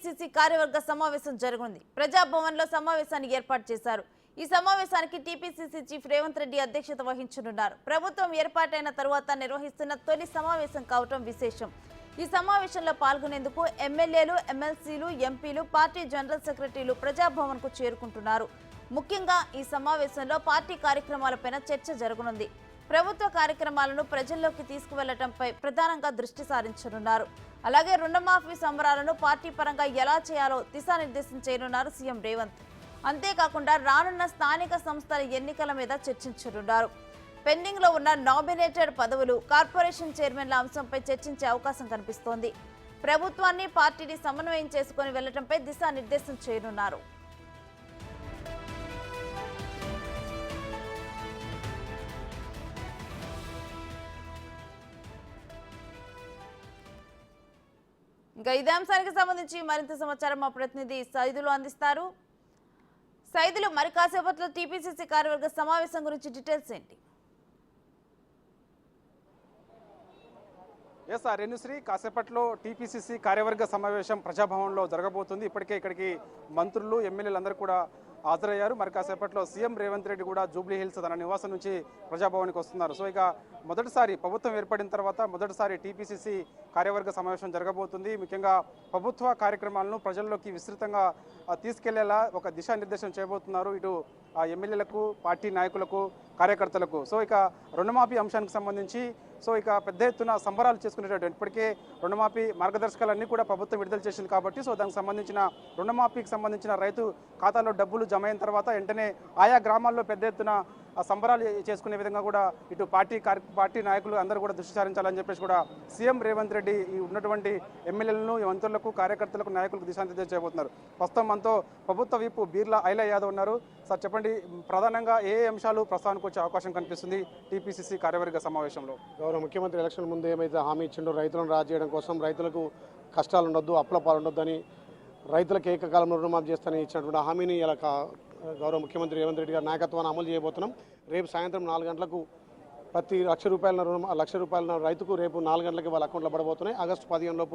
TPCC కార్యవర్గ సమావేశం జరగనుంది. ప్రజాభవన్లో సమావేశాన్ని ఏర్పాటు చేశారు. ఈ సమావేశానికి టీపీసీసీ చీఫ్ రేవంత్ రెడ్డి అధ్యక్షత వహించనున్నారు. ప్రభుత్వం ఏర్పాటైన తరువాత నిర్వహిస్తున్న తొలి సమావేశం కావటం విశేషం. ఈ సమావేశంలో పాల్గొనేందుకు ఎమ్మెల్యేలు, ఎమ్మెల్సీలు, ఎంపీలు, పార్టీ జనరల్ సెక్రటరీలు ప్రజాభవన్కు చేరుకుంటున్నారు. ముఖ్యంగా ఈ సమావేశంలో పార్టీ కార్యక్రమాలపైన చర్చ జరగనుంది. ప్రభుత్వ కార్యక్రమాలను ప్రజల్లోకి తీసుకువెళ్లడంపై ప్రధానంగా దృష్టి సారించనున్నారు. అలాగే రుణమాఫీ సంబరాలను పార్టీ పరంగా ఎలా చేయాలో దిశానిర్దేశం చేయనున్నారు సీఎం రేవంత్. అంతేకాకుండా రానున్న స్థానిక సంస్థల ఎన్నికల మీద చర్చించనున్నారు. పెండింగ్ లో ఉన్న నామినేటెడ్ పదవులు, కార్పొరేషన్ చైర్మన్ల అంశంపై చర్చించే అవకాశం కనిపిస్తోంది. ప్రభుత్వాన్ని, పార్టీని సమన్వయం చేసుకుని వెళ్లడంపై దిశానిర్దేశం చేయనున్నారు. ఇంకా ఇదే అంశానికి సంబంధించి మరింత సమాచారం మా ప్రతినిధి సైదులు అందిస్తారు. సైదులు, మరి కాసేపట్లో టీపీసీసీ కార్యవర్గ సమావేశం గురించి డీటెయిల్స్ ఏంటి? ఎస్ రేణుశ్రీ, కాసేపట్లో టీపీసీసీ కార్యవర్గ సమావేశం ప్రజాభవన్లో జరగబోతుంది. ఇప్పటికే ఇక్కడికి మంత్రులు, ఎమ్మెల్యేలు అందరూ కూడా హాజరయ్యారు. మరి కాసేపట్లో సీఎం రేవంత్ రెడ్డి కూడా జూబ్లీ హిల్స్ తన నివాసం నుంచి ప్రజాభవన్కి వస్తున్నారు. సో ఇక మొదటిసారి ప్రభుత్వం ఏర్పడిన తర్వాత మొదటిసారి టీపీసీసీ కార్యవర్గ సమావేశం జరగబోతుంది. ముఖ్యంగా ప్రభుత్వ కార్యక్రమాలను ప్రజల్లోకి విస్తృతంగా తీసుకెళ్లేలా ఒక దిశానిర్దేశం చేయబోతున్నారు ఇటు ఎమ్మెల్యేలకు, పార్టీ నాయకులకు, కార్యకర్తలకు. సో ఇక రుణమాఫీ అంశానికి సంబంధించి ఇక పెద్ద ఎత్తున సంబరాలు చేసుకునేటట్టు ఇప్పటికే రుణమాఫీ మార్గదర్శకాలన్నీ కూడా ప్రభుత్వం విడుదల చేసింది కాబట్టి దానికి సంబంధించిన రుణమాఫీకి సంబంధించిన రైతు ఖాతాలో డబ్బులు జమ అయిన తర్వాత వెంటనే ఆయా గ్రామాల్లో పెద్ద ఎత్తున సంబరాలు చేసుకునే విధంగా కూడా ఇటు పార్టీ నాయకులు అందరూ కూడా దృష్టి సారించాలని చెప్పేసి కూడా సీఎం రేవంత్ రెడ్డి ఈ ఉన్నటువంటి ఎమ్మెల్యేలను, మంత్రులకు, కార్యకర్తలకు, నాయకులకు దిశానిర్దేశం చేయబోతున్నారు. ప్రస్తుతం మనతో ప్రభుత్వ వీపు బీర్లా ఐలా యాదవ్ ఉన్నారు. సార్ చెప్పండి, ప్రధానంగా ఏ అంశాలు ప్రస్తావనకు వచ్చే అవకాశం కనిపిస్తుంది టీపీసీసీ కార్యవర్గ సమావేశంలో? గౌరవ ముఖ్యమంత్రి ఎలక్షన్ ముందు ఏమైతే హామీ ఇచ్చిండో రైతులను రాజు చేయడం కోసం, రైతులకు కష్టాలు ఉండొద్దు, అప్పుల పాలుండొద్దు అని, రైతులకు ఏకకాలంలో రుణమాఫీ చేస్తానని ఇచ్చినటువంటి హామీని ఇలా గౌరవ ముఖ్యమంత్రి రేవంత్ రెడ్డి గారి నాయకత్వాన్ని అమలు చేయబోతున్నాం. రేపు సాయంత్రం 4 గంటలకు ప్రతి ₹1,00,000 రైతుకు రేపు 4 గంటలకి వాళ్ళ అకౌంట్లో పడబోతున్నాయి. ఆగస్టు 15 లోపు